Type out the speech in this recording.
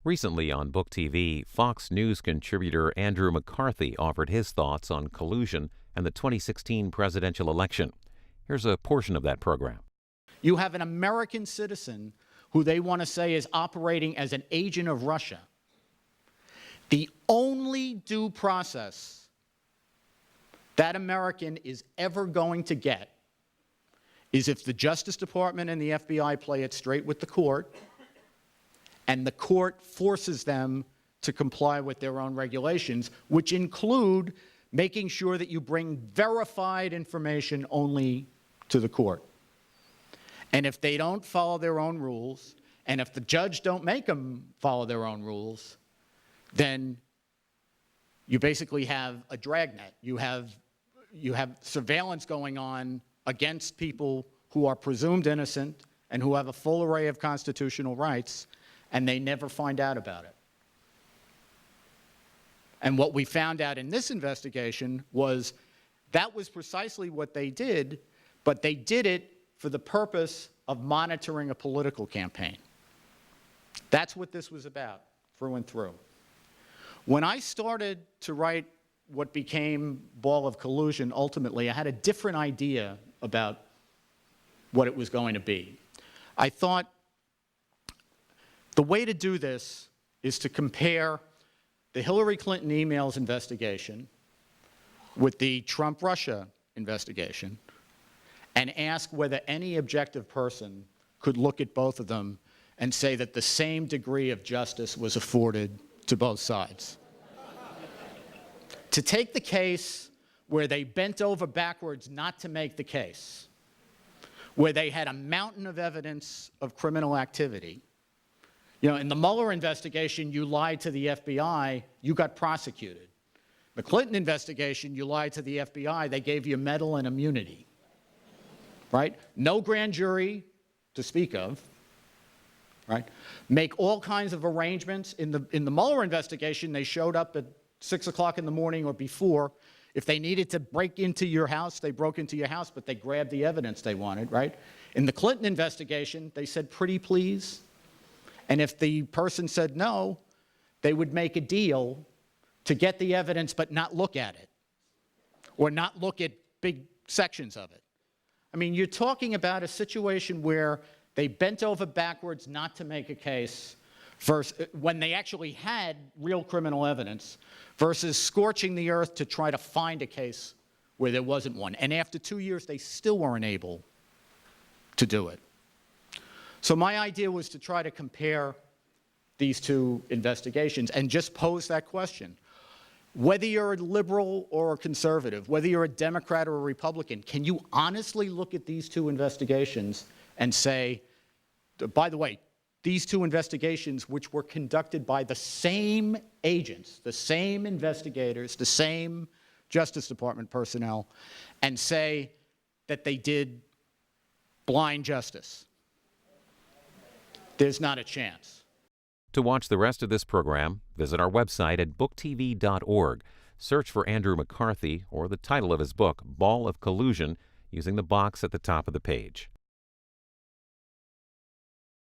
Recently on Book TV, Fox News contributor Andrew McCarthy offered his thoughts on collusion and the 2016 presidential election. Here's a portion of that program. You have an American citizen who they want to say is operating as an agent of Russia. The only due process that American is ever going to get is if the Justice Department and the FBI play it straight with the court, and the court forces them to comply with their own regulations, which include making sure that you bring verified information only to the court. And if they don't follow their own rules, and if the judge don't make them follow their own rules, then you basically have a dragnet. You have surveillance going on against people who are presumed innocent and who have a full array of constitutional rights, and they never find out about it. And what we found out in this investigation was that was precisely what they did, but they did it for the purpose of monitoring a political campaign. That's what this was about, through and through. When I started to write what became Ball of Collusion, ultimately, I had a different idea about what it was going to be. I thought the way to do this is to compare the Hillary Clinton emails investigation with the Trump-Russia investigation and ask whether any objective person could look at both of them and say that the same degree of justice was afforded to both sides. To take the case where they bent over backwards not to make the case, where they had a mountain of evidence of criminal activity. You know, in the Mueller investigation, you lied to the FBI, you got prosecuted. The Clinton investigation, you lied to the FBI, they gave you a medal and immunity. Right? No grand jury to speak of. Right? Make all kinds of arrangements. In the Mueller investigation, they showed up at 6 o'clock in the morning or before. If they needed to break into your house, they broke into your house, but they grabbed the evidence they wanted, right? In the Clinton investigation, they said, pretty please. And if the person said no, they would make a deal to get the evidence but not look at it, or not look at big sections of it. I mean, you're talking about a situation where they bent over backwards not to make a case versus when they actually had real criminal evidence, versus scorching the earth to try to find a case where there wasn't one. And after 2 years, they still weren't able to do it. So my idea was to try to compare these two investigations and just pose that question. Whether you're a liberal or a conservative, whether you're a Democrat or a Republican, can you honestly look at these two investigations and say, by the way, these two investigations, which were conducted by the same agents, the same investigators, the same Justice Department personnel, and say that they did blind justice? There's not a chance. To watch the rest of this program, visit our website at booktv.org. Search for Andrew McCarthy or the title of his book, Ball of Collusion, using the box at the top of the page.